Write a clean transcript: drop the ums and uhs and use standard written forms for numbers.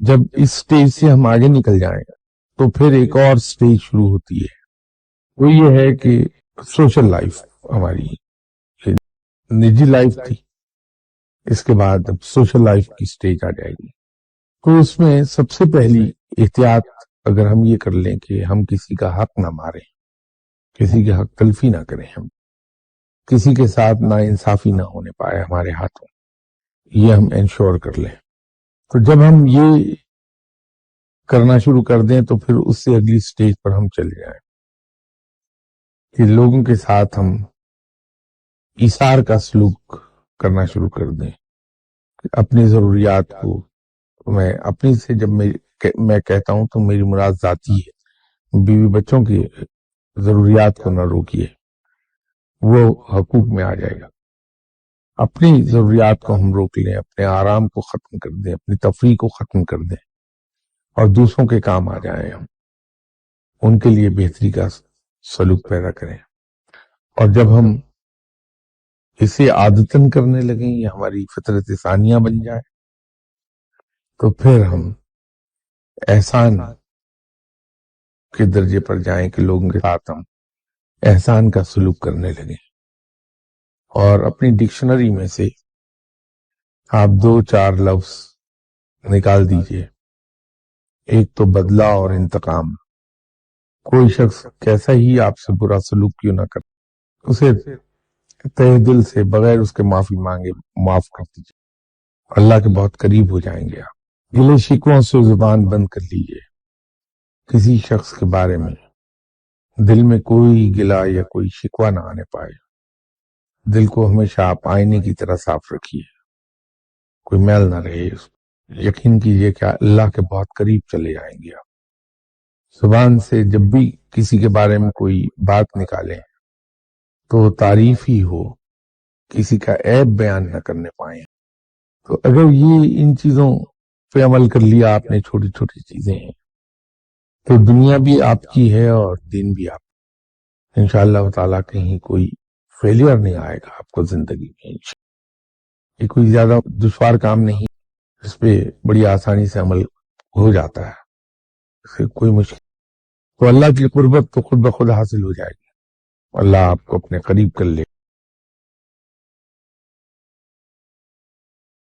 جب اس سٹیج سے ہم آگے نکل جائیں تو پھر ایک اور سٹیج شروع ہوتی ہے، وہ یہ ہے کہ سوشل لائف ہماری نجی لائف تھی، اس کے بعد اب سوشل لائف کی سٹیج آ جائے گی۔ تو اس میں سب سے پہلی احتیاط اگر ہم یہ کر لیں کہ ہم کسی کا حق نہ ماریں، کسی کے حق تلفی نہ کریں، ہم کسی کے ساتھ نا انصافی نہ ہونے پائے ہمارے ہاتھوں، یہ ہم انشور کر لیں۔ تو جب ہم یہ کرنا شروع کر دیں تو پھر اس سے اگلی سٹیج پر ہم چل جائیں کہ لوگوں کے ساتھ ہم ایثار کا سلوک کرنا شروع کر دیں، اپنی ضروریات کو میں اپنی سے جب میں کہتا ہوں تو میری مراد ذاتی ہے، بیوی بچوں کی ضروریات کو نہ روکیے، وہ حقوق میں آ جائے گا۔ اپنی ضروریات کو ہم روک لیں، اپنے آرام کو ختم کر دیں، اپنی تفریح کو ختم کر دیں اور دوسروں کے کام آ جائیں، ہم ان کے لیے بہتری کا سلوک پیدا کریں۔ اور جب ہم اسے عادتاً کرنے لگیں، یہ ہماری فطرت ثانیہ بن جائے، تو پھر ہم احسان کے درجے پر جائیں کہ لوگوں کے ساتھ ہم احسان کا سلوک کرنے لگیں۔ اور اپنی ڈکشنری میں سے آپ 2-4 لفظ نکال دیجئے، ایک تو بدلہ اور انتقام۔ کوئی شخص کیسا ہی آپ سے برا سلوک کیوں نہ کرے، اسے تہ دل سے بغیر اس کے معافی مانگے معاف کر دیجئے، اللہ کے بہت قریب ہو جائیں گے آپ۔ گلے شکووں سے زبان بند کر لیجئے، کسی شخص کے بارے میں دل میں کوئی گلہ یا کوئی شکوہ نہ آنے پائے۔ دل کو ہمیشہ آپ آئینے کی طرح صاف رکھیے، کوئی میل نہ رہے۔ یقین کیجئے کہ اللہ کے بہت قریب چلے جائیں گے آپ۔ زبان سے جب بھی کسی کے بارے میں کوئی بات نکالیں تو تعریف ہی ہو، کسی کا عیب بیان نہ کرنے پائیں۔ تو اگر یہ ان چیزوں پہ عمل کر لیا آپ نے، چھوٹی چھوٹی چیزیں ہیں، تو دنیا بھی آپ کی ہے اور دین بھی آپ، انشاءاللہ تعالیٰ کہیں کوئی فیلئر نہیں آئے گا آپ کو زندگی میں۔ یہ کوئی زیادہ دشوار کام نہیں، اس پہ بڑی آسانی سے عمل ہو جاتا ہے، اس سے کوئی مشکل۔ تو اللہ کی قربت تو خود بخود حاصل ہو جائے گی، اللہ آپ کو اپنے قریب کر لے۔